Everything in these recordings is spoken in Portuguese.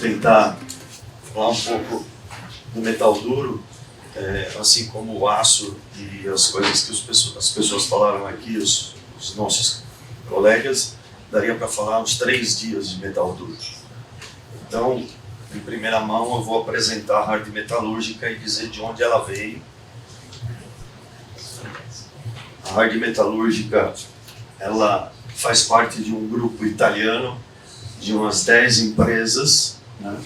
tentar falar um pouco do metal duro, assim como o aço e as coisas que as pessoas falaram aqui, os nossos colegas, daria para falar uns 3 dias de metal duro. Então, em primeira mão, eu vou apresentar a Hard Metalúrgica e dizer de onde ela veio. A Hard Metalúrgica, ela faz parte de um grupo italiano de umas 10 empresas, né?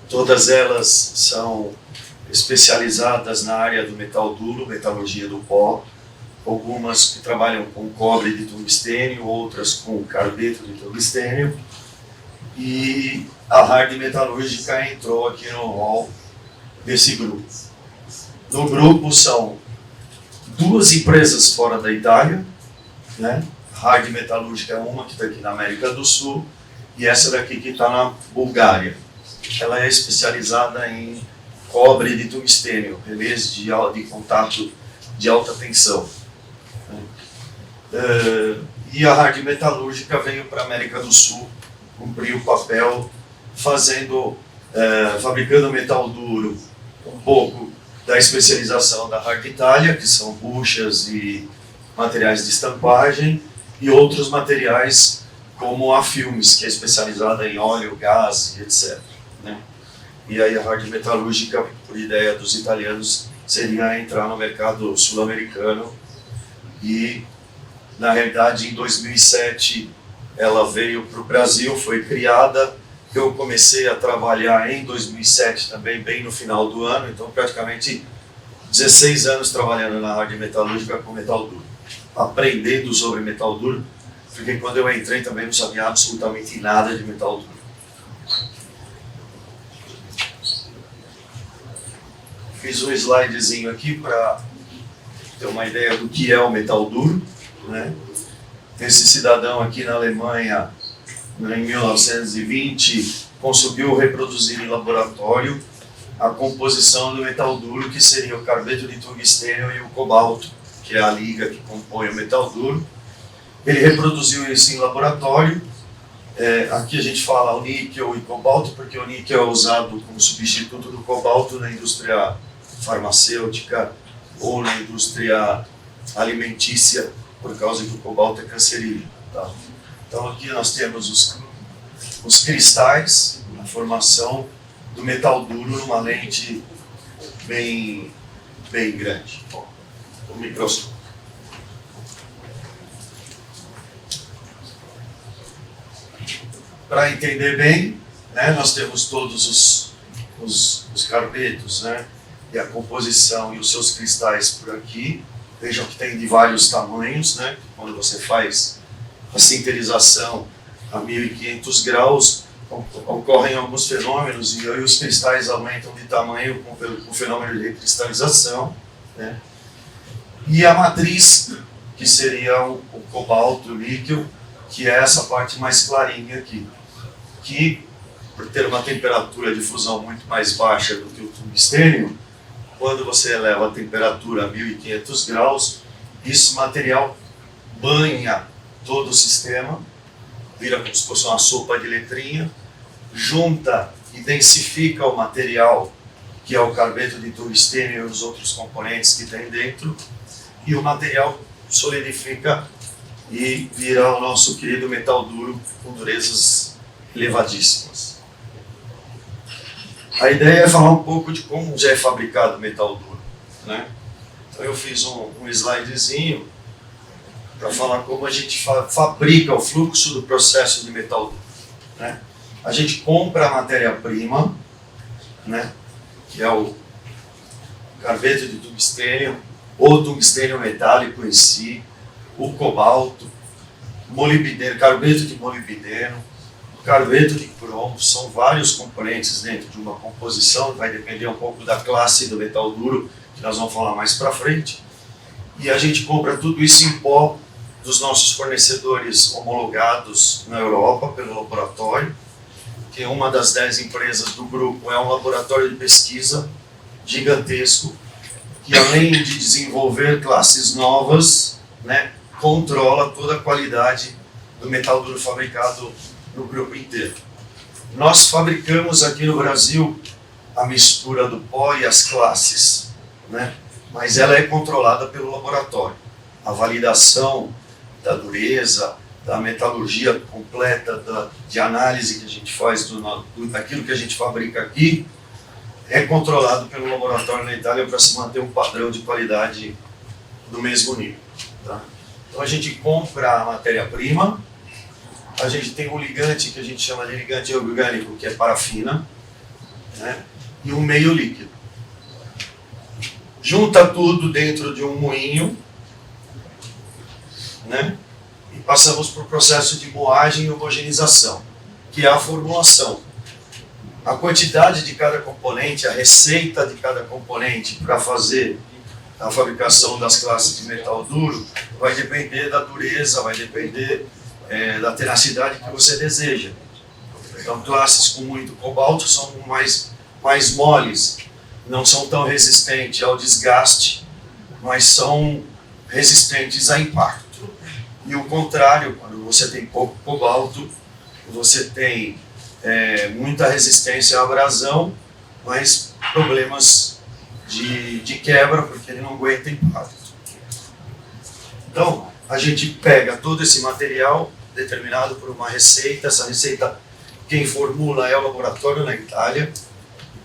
Todas elas são especializadas na área do metal duro, metalurgia do pó, algumas que trabalham com cobre de tungstênio, outras com carbeto de tungstênio, e a Hard Metalúrgica entrou aqui no hall desse grupo. No grupo são 2 empresas fora da Itália, né? Hard Metalúrgica é uma que está aqui na América do Sul, e essa daqui que está na Bulgária. Ela é especializada em cobre de tungstênio, relés de contato de alta tensão. E a Hard Metalúrgica veio para a América do Sul cumprir o papel fabricando metal duro, um pouco da especialização da Hard Itália, que são buchas e materiais de estampagem, e outros materiais como a Filmes, que é especializada em óleo, gás e etc. Né? E aí a Hard Metalúrgica, por ideia dos italianos, seria entrar no mercado sul-americano, e na realidade em 2007 ela veio para o Brasil, foi criada. Eu comecei a trabalhar em 2007 também, bem no final do ano, então praticamente 16 anos trabalhando na Hard Metalúrgica com metal duro, aprendendo sobre metal duro, porque quando eu entrei também não sabia absolutamente nada de metal duro. Fiz um slidezinho aqui para ter uma ideia do que é o metal duro, né? Esse cidadão aqui na Alemanha, em 1920, conseguiu reproduzir em laboratório a composição do metal duro, que seria o carbeto de tungstênio e o cobalto, que é a liga que compõe o metal duro. Ele reproduziu isso em laboratório. Aqui a gente fala o níquel e cobalto, porque o níquel é usado como substituto do cobalto na indústria farmacêutica ou na indústria alimentícia, por causa que o cobalto é cancerígeno. Tá? Então aqui nós temos os cristais, a formação do metal duro numa lente bem grande, o microscópio. Para entender bem, né, nós temos todos os carbetos, né, e a composição e os seus cristais por aqui. Vejam que tem de vários tamanhos, né? Quando você faz a sinterização a 1500 graus, ocorrem alguns fenômenos e aí os cristais aumentam de tamanho com o fenômeno de recristalização, né? E a matriz, que seria o cobalto, o níquel, que é essa parte mais clarinha aqui, que, por ter uma temperatura de fusão muito mais baixa do que o tungstênio, quando você eleva a temperatura a 1500 graus, esse material banha todo o sistema, vira como se fosse uma sopa de letrinha, junta e densifica o material, que é o carbeto de tungstênio e os outros componentes que tem dentro, e o material solidifica e vira o nosso querido metal duro com durezas elevadíssimas. A ideia é falar um pouco de como já é fabricado o metal duro, né? Então eu fiz um slidezinho para falar como a gente fabrica o fluxo do processo de metal duro, né? A gente compra a matéria-prima, né, que é o carbeto de tungstênio, ou tungstênio metálico em si, o cobalto, molibdeno, carbeto de molibdeno, carbeto de cromo. São vários componentes dentro de uma composição, vai depender um pouco da classe do metal duro, que nós vamos falar mais para frente. E a gente compra tudo isso em pó dos nossos fornecedores homologados na Europa pelo laboratório, que uma das 10 empresas do grupo é um laboratório de pesquisa gigantesco, que além de desenvolver classes novas, né, controla toda a qualidade do metal duro fabricado no grupo inteiro. Nós fabricamos aqui no Brasil a mistura do pó e as classes, né? Mas ela é controlada pelo laboratório. A validação da dureza, da metalurgia completa, de análise que a gente faz daquilo que a gente fabrica aqui, é controlado pelo laboratório na Itália para se manter um padrão de qualidade do mesmo nível. Tá? Então a gente compra a matéria-prima, a gente tem um ligante que a gente chama de ligante orgânico, que é parafina, né? E um meio líquido. Junta tudo dentro de um moinho, né? E passamos para o processo de moagem e homogeneização, que é a formulação. A quantidade de cada componente, a receita de cada componente para fazer a fabricação das classes de metal duro vai depender da dureza, vai depender da tenacidade que você deseja. Então, classes com muito cobalto são mais moles, não são tão resistentes ao desgaste, mas são resistentes a impacto. E o contrário, quando você tem pouco cobalto, você tem muita resistência à abrasão, mas problemas de quebra, porque ele não aguenta impacto. Então, a gente pega todo esse material determinado por uma receita, essa receita quem formula é o laboratório na Itália,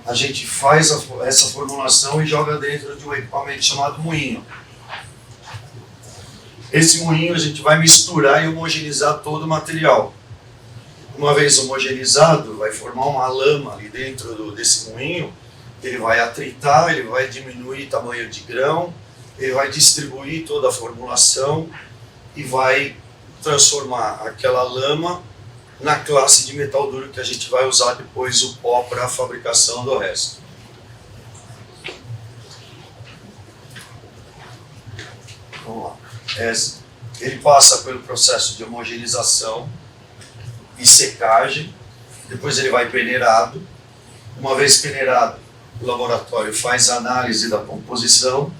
a gente faz essa formulação e joga dentro de um equipamento chamado moinho. Esse moinho a gente vai misturar e homogeneizar todo o material. Uma vez homogeneizado, vai formar uma lama ali dentro desse moinho, ele vai atritar, ele vai diminuir o tamanho de grão, ele vai distribuir toda a formulação e vai transformar aquela lama na classe de metal duro que a gente vai usar depois o pó para a fabricação do resto. Vamos lá. Ele passa pelo processo de homogeneização e secagem, depois ele vai peneirado. Uma vez peneirado, o laboratório faz a análise da composição,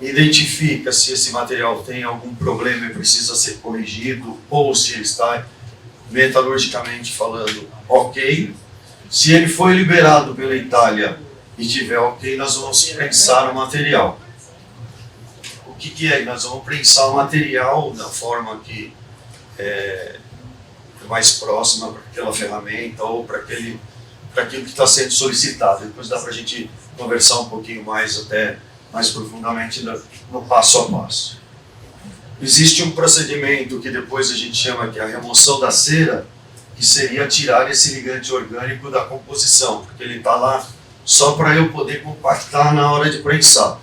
identifica se esse material tem algum problema e precisa ser corrigido, ou se ele está metalurgicamente falando ok. Se ele foi liberado pela Itália e tiver ok, nós vamos prensar o material. O que é? Nós vamos prensar o material da forma que é mais próxima para aquela ferramenta ou para aquilo que está sendo solicitado. Depois dá para a gente conversar um pouquinho mais, até mais profundamente no passo a passo. Existe um procedimento que depois a gente chama que é a remoção da cera, que seria tirar esse ligante orgânico da composição, porque ele está lá só para eu poder compactar na hora de prensar.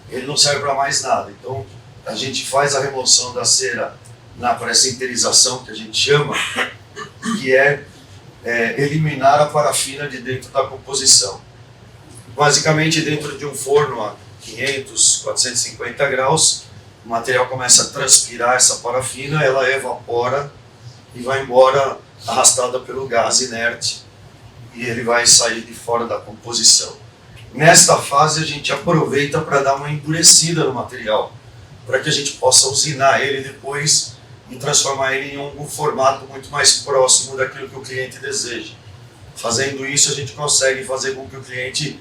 Ele não serve para mais nada. Então a gente faz a remoção da cera na pré-sinterização, que a gente chama, que é eliminar a parafina de dentro da composição. Basicamente, dentro de um forno a 500, 450 graus, o material começa a transpirar essa parafina, ela evapora e vai embora arrastada pelo gás inerte e ele vai sair de fora da composição. Nesta fase, a gente aproveita para dar uma endurecida no material, para que a gente possa usinar ele depois e transformar ele em um formato muito mais próximo daquilo que o cliente deseja. Fazendo isso, a gente consegue fazer com que o cliente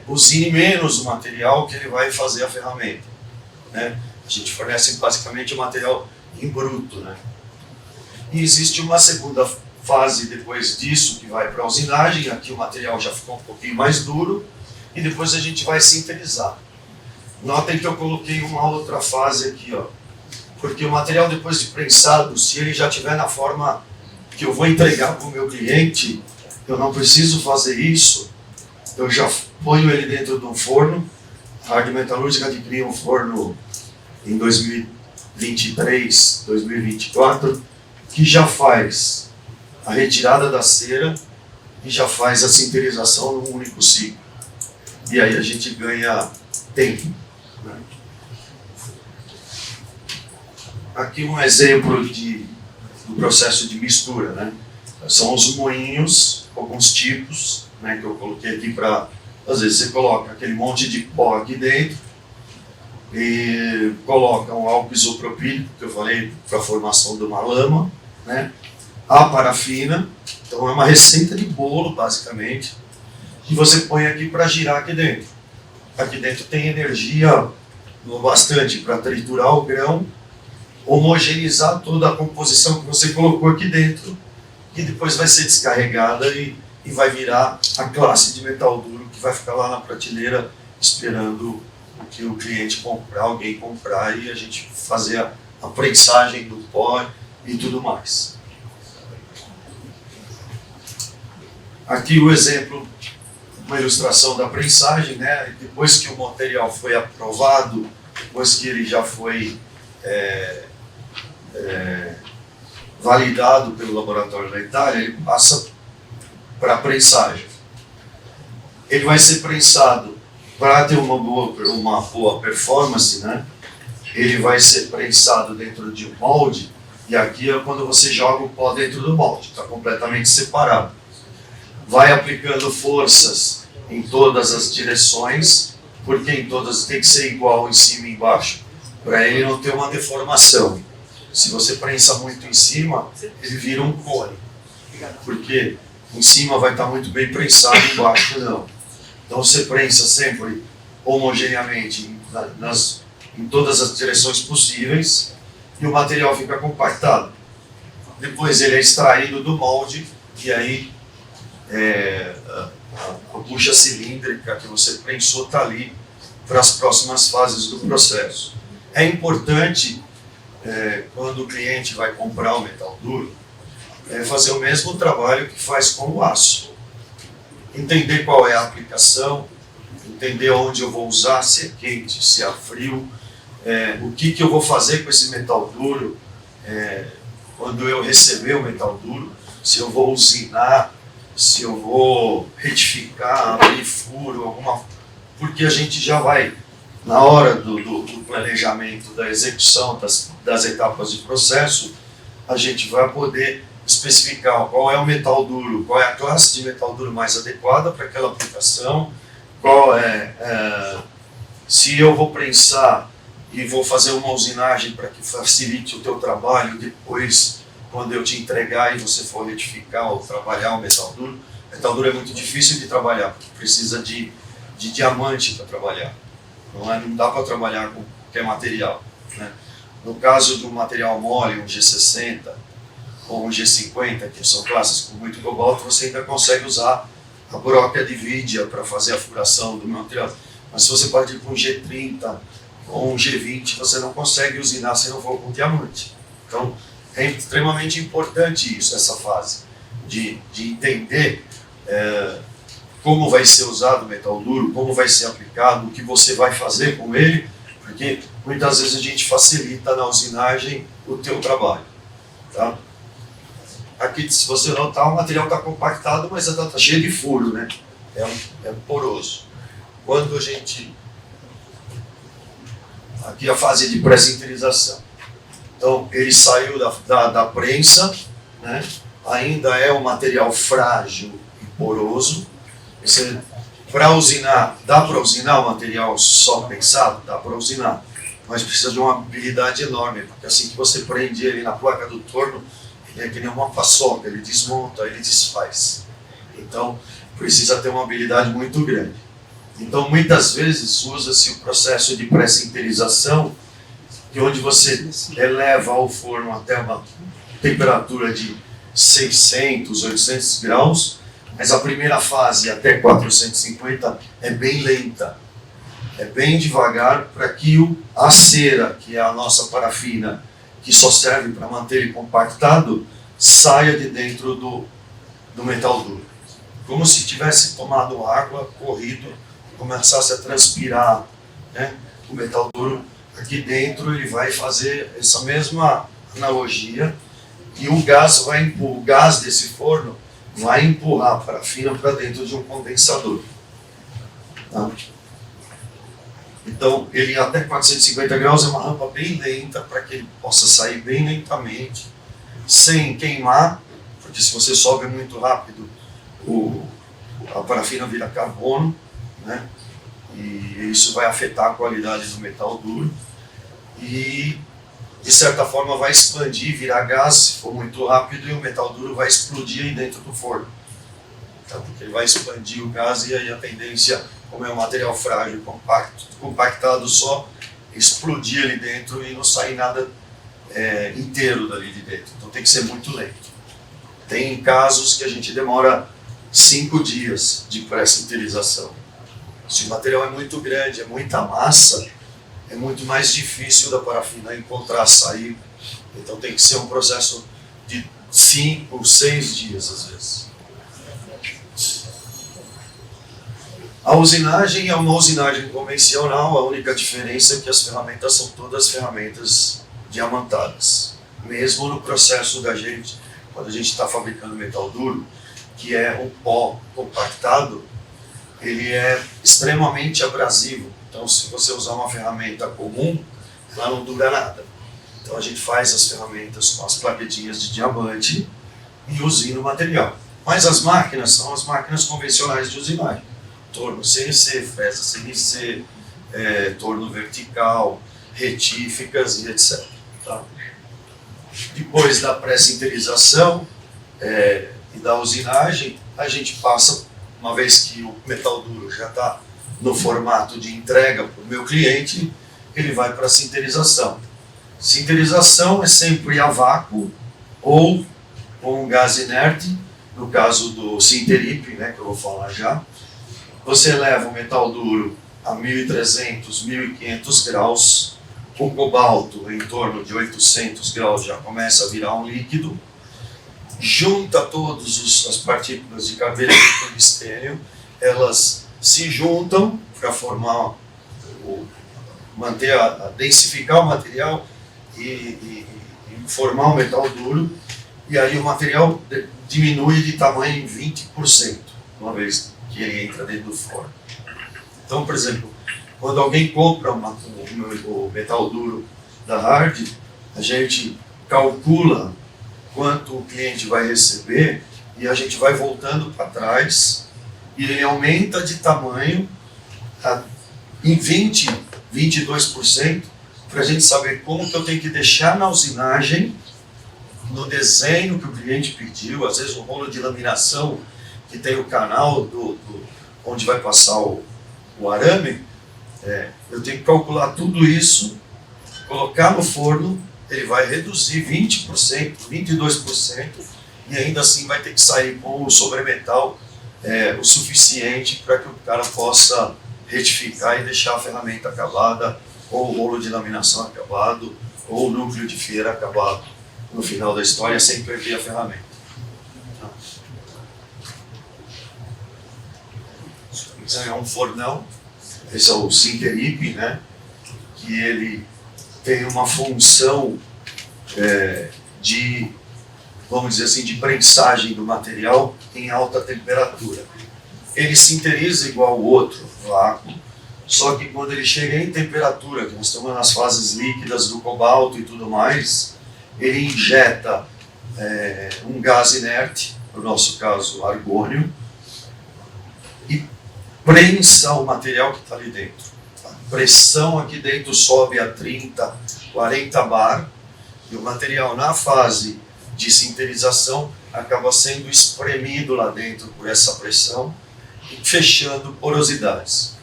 usine menos o material que ele vai fazer a ferramenta, né? A gente fornece basicamente o material em bruto, né? E existe uma segunda fase depois disso, que vai para a usinagem. Aqui o material já ficou um pouquinho mais duro e depois a gente vai sinterizar. Notem que eu coloquei uma outra fase aqui, ó, porque o material depois de prensado, se ele já estiver na forma que eu vou entregar para o meu cliente, eu não preciso fazer isso, eu já ponho ele dentro de um forno. A Hard Metalúrgica adquiriu um forno em 2023, 2024, que já faz a retirada da cera e já faz a sinterização num único ciclo. E aí a gente ganha tempo, né? Aqui um exemplo do processo de mistura, né? São os moinhos, alguns tipos, né, que eu coloquei aqui para... Às vezes você coloca aquele monte de pó aqui dentro e coloca um álcool isopropílico, que eu falei, para a formação de uma lama, né? a parafina. Então é uma receita de bolo, basicamente, que você põe aqui para girar aqui dentro. Aqui dentro tem energia bastante para triturar o grão, homogeneizar toda a composição que você colocou aqui dentro, que depois vai ser descarregada e vai virar a classe de metal duro que vai ficar lá na prateleira esperando o que o cliente comprar, alguém comprar e a gente fazer a prensagem do pó e tudo mais. Aqui o exemplo, uma ilustração da prensagem, né? Depois que o material foi aprovado, depois que ele já foi validado pelo laboratório da Itália, ele passa para a prensagem. Ele vai ser prensado para ter uma boa performance, né? Ele vai ser prensado dentro de um molde, e aqui é quando você joga o pó dentro do molde, está completamente separado. Vai aplicando forças em todas as direções, porque em todas tem que ser igual em cima e embaixo, para ele não ter uma deformação. Se você prensa muito em cima, ele vira um cone, porque em cima vai estar muito bem prensado, embaixo não. Então você prensa sempre homogeneamente em todas as direções possíveis e o material fica compactado. Depois ele é extraído do molde e aí a bucha cilíndrica que você prensou está ali para as próximas fases do processo. É importante, quando o cliente vai comprar o metal duro, fazer o mesmo trabalho que faz com o aço. Entender qual é a aplicação, entender onde eu vou usar, se é quente, se é frio, o que eu vou fazer com esse metal duro quando eu receber o metal duro, se eu vou usinar, se eu vou retificar, abrir furo, porque a gente já vai, na hora do planejamento, da execução das etapas de processo, a gente vai poder especificar qual é o metal duro, qual é a classe de metal duro mais adequada para aquela aplicação, se eu vou prensar e vou fazer uma usinagem para que facilite o teu trabalho depois, quando eu te entregar e você for retificar ou trabalhar o metal duro. O metal duro é muito difícil de trabalhar, porque precisa de diamante para trabalhar. Não dá para trabalhar com qualquer material, né? No caso do material mole, um G60 ou um G50, que são classes com muito cobalto, você ainda consegue usar a broca de vidia para fazer a furação do material. Mas se você partir com um G30 ou um G20, você não consegue usinar se não for com diamante. Então, é extremamente importante isso, essa fase, de entender como vai ser usado o metal duro, como vai ser aplicado, o que você vai fazer com ele, porque muitas vezes a gente facilita na usinagem o teu trabalho. Tá? Aqui, se você notar, o material está compactado, mas está cheio de furo, né? É poroso. Quando a gente... Aqui a fase de pré-sinterização. Então, ele saiu da prensa, né? Ainda é um material frágil e poroso. Para usinar, dá para usinar o material só prensado? Dá para usinar, mas precisa de uma habilidade enorme, porque assim que você prende ele na placa do torno, ele é que nem uma paçoca, ele desmonta, ele desfaz. Então, precisa ter uma habilidade muito grande. Então, muitas vezes, usa-se o processo de pré-sinterização, onde você eleva o forno até uma temperatura de 600, 800 graus, mas a primeira fase, até 450, é bem lenta. É bem devagar para que a cera, que é a nossa parafina, que só serve para manter ele compactado, saia de dentro do metal duro. Como se tivesse tomado água, corrido, começasse a transpirar, né? O metal duro aqui dentro, ele vai fazer essa mesma analogia e o gás desse forno vai empurrar a parafina para dentro de um condensador. Tá? Então, ele até 450 graus é uma rampa bem lenta para que ele possa sair bem lentamente, sem queimar, porque se você sobe muito rápido, a parafina vira carbono, né? E isso vai afetar a qualidade do metal duro. E de certa forma vai expandir, virar gás, se for muito rápido, e o metal duro vai explodir aí dentro do forno. Então, porque ele vai expandir o gás e aí a tendência, como é um material frágil, compactado só, explodir ali dentro e não sair nada inteiro dali de dentro. Então tem que ser muito lento. Tem casos que a gente demora 5 dias de pré-sinterização. Se o material é muito grande, é muita massa, é muito mais difícil da parafina encontrar, sair. Então tem que ser um processo de 5, 6 dias às vezes. A usinagem é uma usinagem convencional, a única diferença é que as ferramentas são todas ferramentas diamantadas. Mesmo no processo da gente, quando a gente está fabricando metal duro, que é um pó compactado, ele é extremamente abrasivo. Então, se você usar uma ferramenta comum, ela não dura nada. Então, a gente faz as ferramentas com as plaquetinhas de diamante e usina o material. Mas as máquinas são as máquinas convencionais de usinagem. Torno CNC, fresa CNC, torno vertical, retíficas e etc. Tá? Depois da pré-sinterização e da usinagem, a gente passa, uma vez que o metal duro já está no formato de entrega para o meu cliente, ele vai para a sinterização. Sinterização é sempre a vácuo ou com gás inerte, no caso do Sinterip, né, que eu vou falar já. Você leva o metal duro a 1.300, 1.500 graus, o cobalto em torno de 800 graus já começa a virar um líquido, junta todas as partículas de carbono e tungstênio, elas se juntam para formar, densificar o material e formar um metal duro, e aí o material diminui de tamanho em 20%, uma vez que ele entra dentro do forno. Então, por exemplo, quando alguém compra o metal duro da Hard, a gente calcula quanto o cliente vai receber e a gente vai voltando para trás e ele aumenta de tamanho em 22%, para a gente saber como que eu tenho que deixar na usinagem, no desenho que o cliente pediu, às vezes o rolo de laminação que tem o canal onde vai passar o arame, eu tenho que calcular tudo isso, colocar no forno, ele vai reduzir 20%, 22%, e ainda assim vai ter que sair com o sobremetal o suficiente para que o cara possa retificar e deixar a ferramenta acabada, ou o rolo de laminação acabado, ou o núcleo de feira acabado no final da história, sem perder a ferramenta. Então é um fornão, esse é o Sinterip, né? Que ele tem uma função de, vamos dizer assim, de prensagem do material em alta temperatura. Ele sinteriza igual o outro, vácuo, só que quando ele chega em temperatura, que nós estamos nas fases líquidas do cobalto e tudo mais, ele injeta um gás inerte, no nosso caso argônio, e prensa o material que está ali dentro. A pressão aqui dentro sobe a 30, 40 bar, e o material na fase de sinterização acaba sendo espremido lá dentro por essa pressão e fechando porosidades.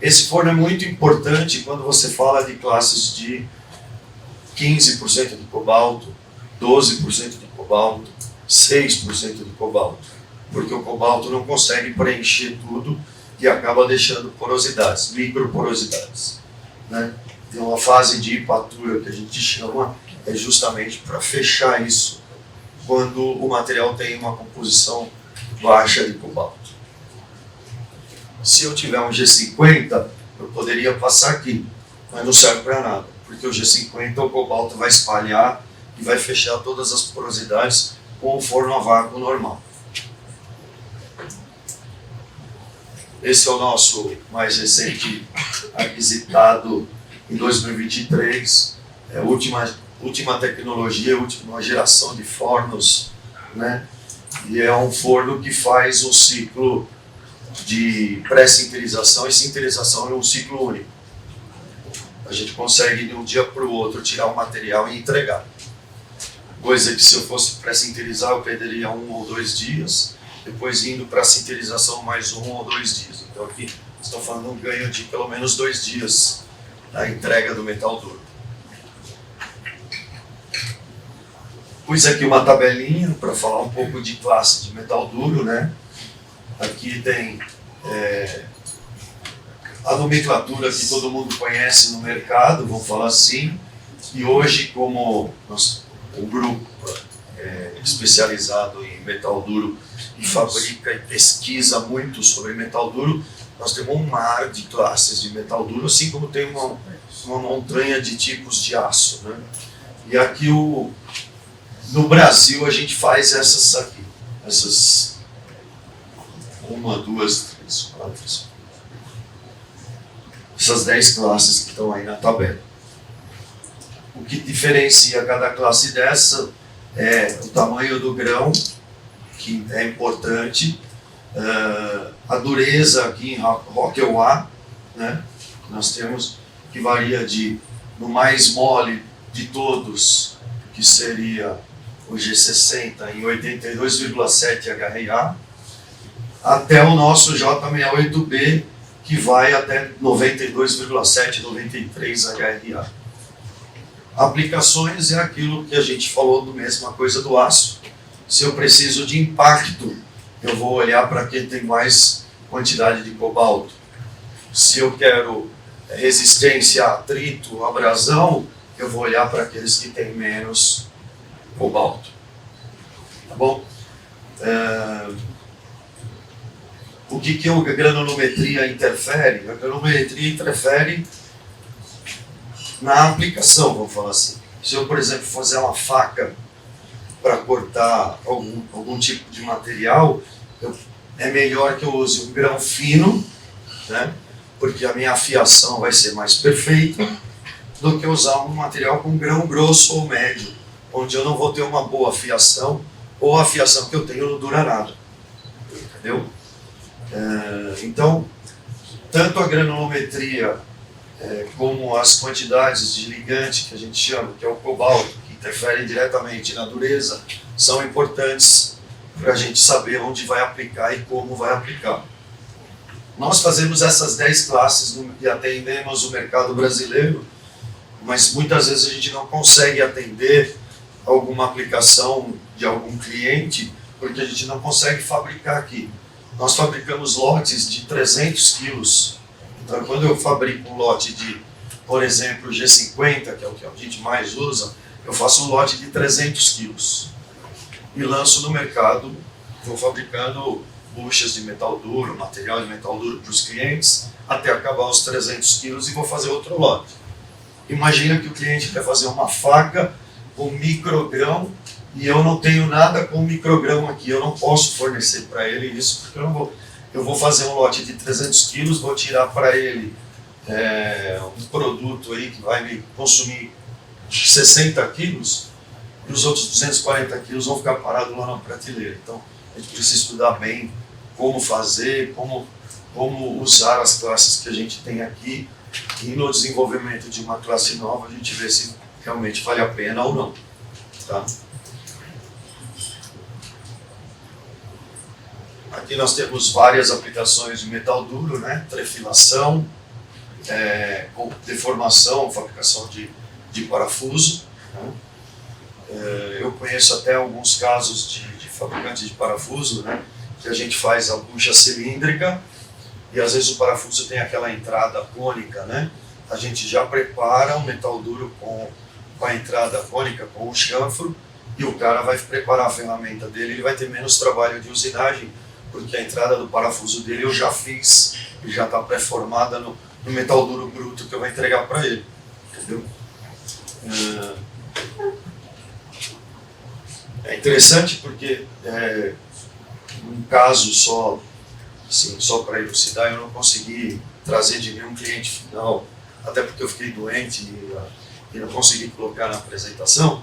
Esse forno é muito importante quando você fala de classes de 15% de cobalto, 12% de cobalto, 6% de cobalto, porque o cobalto não consegue preencher tudo e acaba deixando porosidades, microporosidades, né? Então a fase de hipatura que a gente chama é justamente para fechar isso, quando o material tem uma composição baixa de cobalto. Se eu tiver um G50, eu poderia passar aqui, mas não serve para nada, porque o G50 o cobalto vai espalhar e vai fechar todas as porosidades com o forno a vácuo normal. Esse é o nosso mais recente aquisitado em 2023, a última tecnologia, última geração de fornos, né? E é um forno que faz um ciclo de pré-sinterização e sinterização em um ciclo único. a gente consegue de um dia para o outro tirar o material e entregar. Coisa que se eu fosse para sinterizar eu perderia 1 ou 2 dias, depois indo para a sinterização mais 1 ou 2 dias. Então aqui estou falando um ganho de pelo menos 2 dias da entrega do metal duro. Pus aqui uma tabelinha para falar um pouco de classe de metal duro, né? Aqui tem a nomenclatura que todo mundo conhece no mercado, vamos falar assim. E hoje, como o grupo especializado em metal duro e fabrica e pesquisa muito sobre metal duro, nós temos um mar de classes de metal duro, assim como tem uma montanha de tipos de aço, né? E aqui no Brasil a gente faz essas aqui, essas 1, 2, 3, 4, essas 10 classes que estão aí na tabela. O que diferencia cada classe dessa é o tamanho do grão, que é importante, a dureza aqui em Rockwell A, né? Nós temos que varia no mais mole de todos, que seria o G60 em 82,7 HRA, até o nosso J68B, que vai até 92,7, 93 HRA. Aplicações é aquilo que a gente falou do mesma coisa do aço. Se eu preciso de impacto, eu vou olhar para quem tem mais quantidade de cobalto. Se eu quero resistência a atrito, abrasão, eu vou olhar para aqueles que têm menos cobalto. Tá bom? O que a granulometria interfere? A granulometria interfere na aplicação, vamos falar assim. Se eu, por exemplo, fazer uma faca para cortar algum tipo de material, é melhor que eu use um grão fino, né? Porque a minha afiação vai ser mais perfeita, do que usar um material com grão grosso ou médio, onde eu não vou ter uma boa afiação, ou a afiação que eu tenho não dura nada. Entendeu? Então, tanto a granulometria como as quantidades de ligante, que a gente chama, que é o cobalto, que interferem diretamente na dureza, são importantes para a gente saber onde vai aplicar e como vai aplicar. Nós fazemos essas 10 classes e atendemos o mercado brasileiro, mas muitas vezes a gente não consegue atender alguma aplicação de algum cliente, porque a gente não consegue fabricar aqui. Nós fabricamos lotes de 300 quilos. Então, quando eu fabrico um lote de, por exemplo, G50, que é o que a gente mais usa, eu faço um lote de 300 quilos. E lanço no mercado, vou fabricando buchas de metal duro, material de metal duro para os clientes, até acabar os 300 quilos e vou fazer outro lote. Imagina que o cliente quer fazer uma faca com microgrão e eu não tenho nada com microgrão aqui, eu não posso fornecer para ele isso, porque eu vou fazer um lote de 300 quilos, vou tirar para ele um produto aí que vai me consumir 60 quilos e os outros 240 quilos vão ficar parados lá na prateleira. Então, a gente precisa estudar bem como fazer, como usar as classes que a gente tem aqui, e no desenvolvimento de uma classe nova a gente vê se realmente vale a pena ou não. Tá? Aqui nós temos várias aplicações de metal duro, né? Trefilação, deformação, fabricação de parafuso. Né? Eu conheço até alguns casos de fabricantes de parafuso, né? Que a gente faz a bucha cilíndrica e às vezes o parafuso tem aquela entrada cônica, né? A gente já prepara o metal duro com a entrada cônica, com o chanfro, e o cara vai preparar a ferramenta dele, ele vai ter menos trabalho de usinagem, porque a entrada do parafuso dele eu já fiz, e já está pré-formada no metal duro bruto que eu vou entregar para ele. Entendeu? É interessante porque um caso só, assim, só para elucidar, eu não consegui trazer de nenhum cliente final, até porque eu fiquei doente e não consegui colocar na apresentação.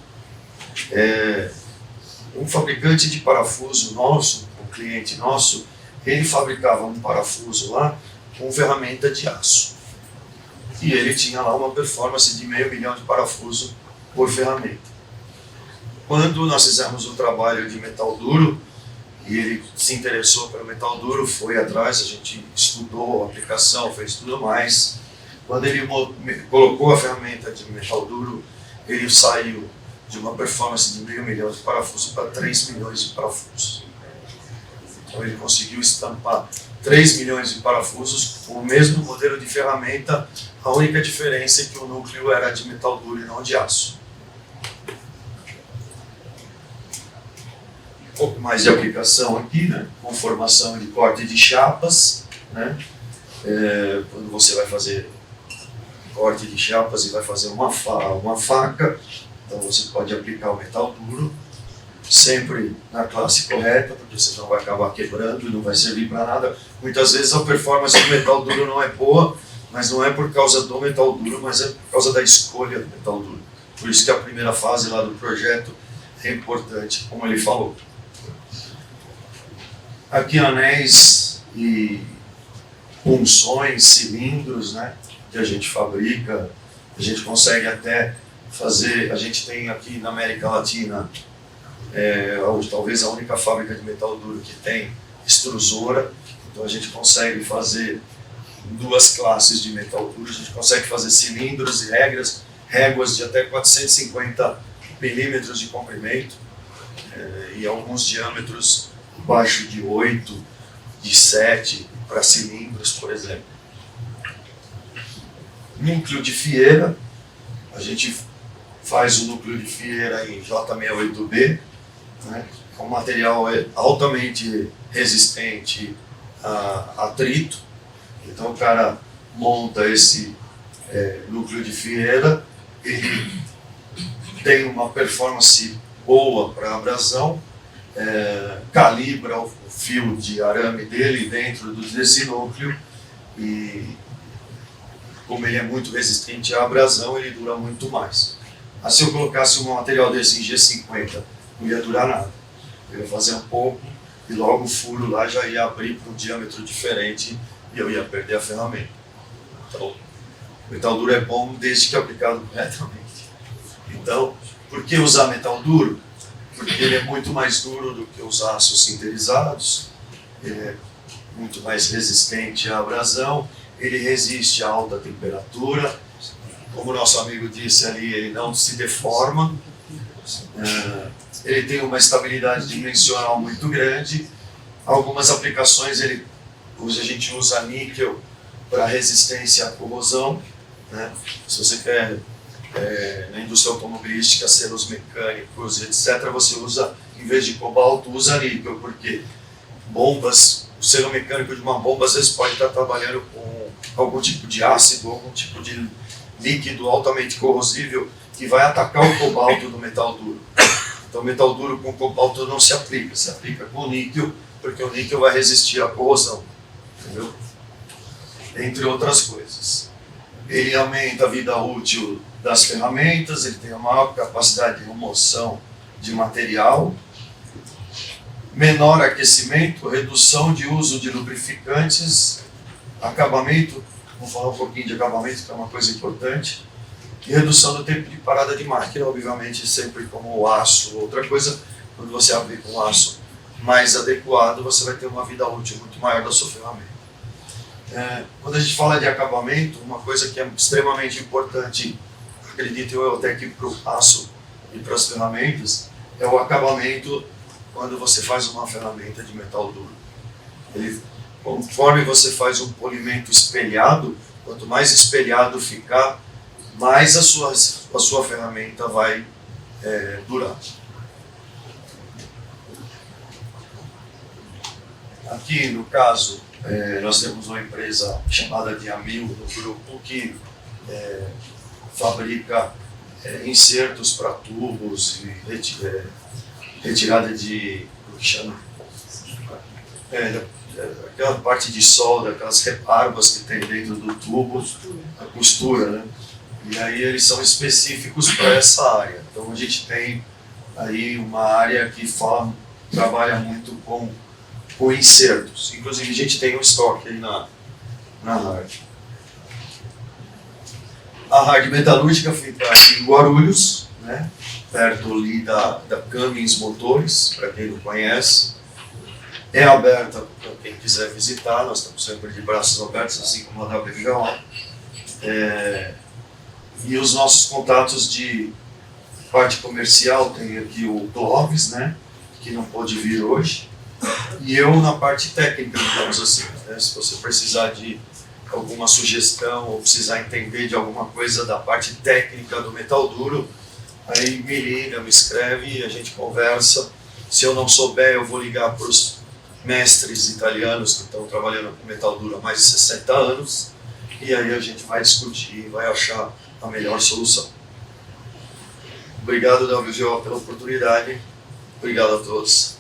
Um fabricante de parafuso nosso, um cliente nosso, ele fabricava um parafuso lá com ferramenta de aço. e ele tinha lá uma performance de 500 mil de parafuso por ferramenta. Quando nós fizemos um trabalho de metal duro, e ele se interessou pelo metal duro, foi atrás, a gente estudou a aplicação, fez tudo mais. Quando ele colocou a ferramenta de metal duro, ele saiu de uma performance de 500 mil de parafusos para 3 milhões de parafusos. Então ele conseguiu estampar 3 milhões de parafusos com o mesmo modelo de ferramenta, a única diferença é que o núcleo era de metal duro e não de aço. Um pouco mais de aplicação aqui, né? Conformação de corte de chapas, né? Quando você vai fazer corte de chapas e vai fazer uma faca, então você pode aplicar o metal duro, sempre na classe correta, porque senão vai acabar quebrando e não vai servir para nada. Muitas vezes a performance do metal duro não é boa, mas não é por causa do metal duro, mas é por causa da escolha do metal duro. Por isso que a primeira fase lá do projeto é importante, como ele falou. Aqui anéis e punções, cilindros, né, que a gente fabrica, a gente consegue até fazer, a gente tem aqui na América Latina, talvez a única fábrica de metal duro que tem extrusora, então a gente consegue fazer duas classes de metal duro, a gente consegue fazer cilindros e réguas de até 450 milímetros de comprimento e alguns diâmetros abaixo de 8, de 7 para cilindros, por exemplo. Núcleo de fieira, a gente faz o núcleo de fieira em J68B, né? É um material altamente resistente a atrito, então o cara monta esse núcleo de fieira, ele tem uma performance boa para abrasão, calibra o fio de arame dele dentro desse núcleo e como ele é muito resistente à abrasão, ele dura muito mais. Mas se eu colocasse um material desse em G50, não ia durar nada. Eu ia fazer um pouco e logo o furo lá já ia abrir para um diâmetro diferente e eu ia perder a ferramenta. Então, o metal duro é bom desde que aplicado corretamente. Então, por que usar metal duro? Porque ele é muito mais duro do que os aços sintetizados, ele é muito mais resistente à abrasão, ele resiste a alta temperatura, como o nosso amigo disse ali, ele não se deforma, ele tem uma estabilidade dimensional muito grande, algumas aplicações a gente usa níquel para resistência à corrosão, né? Se você quer na indústria automobilística, selos mecânicos, etc., você usa, em vez de cobalto, usa níquel, porque bombas, o selo mecânico de uma bomba às vezes pode estar trabalhando com algum tipo de ácido, algum tipo de líquido altamente corrosível que vai atacar o cobalto do metal duro. Então o metal duro com cobalto não se aplica com níquel, porque o níquel vai resistir à corrosão, entendeu? Entre outras coisas. Ele aumenta a vida útil das ferramentas, ele tem uma maior capacidade de remoção de material, menor aquecimento, redução de uso de lubrificantes, acabamento, vamos falar um pouquinho de acabamento, que é uma coisa importante, e redução do tempo de parada de máquina, obviamente sempre como o aço. Outra coisa, quando você abrir com aço mais adequado, você vai ter uma vida útil muito maior da sua ferramenta. Quando a gente fala de acabamento, uma coisa que é extremamente importante, acredito eu até que para o aço e para as ferramentas, é o acabamento quando você faz uma ferramenta de metal duro. Conforme você faz um polimento espelhado, quanto mais espelhado ficar, mais a sua ferramenta vai durar. Aqui no caso, nós temos uma empresa chamada de Amil no grupo que fabrica insertos para tubos e retirada de, o que chama? Aquela parte de solda, aquelas reparbas que tem dentro do tubo, a costura, né? E aí eles são específicos para essa área. Então a gente tem aí uma área que trabalha muito com insertos. Inclusive a gente tem um estoque aí na área. A Hard Metalúrgica fica aqui em Guarulhos, né? Perto ali da Cummins Motores, para quem não conhece. É aberta para quem quiser visitar, nós estamos sempre de braços abertos, assim como a WGO. E os nossos contatos de parte comercial, tem aqui o Clóvis, né? Que não pôde vir hoje. E eu na parte técnica, digamos assim, né? Se você precisar de alguma sugestão ou precisar entender de alguma coisa da parte técnica do metal duro, aí me liga, me escreve e a gente conversa. Se eu não souber, eu vou ligar para os mestres italianos que estão trabalhando com metal duro há mais de 60 anos e aí a gente vai discutir e vai achar a melhor solução. Obrigado, WGO, pela oportunidade. Obrigado a todos.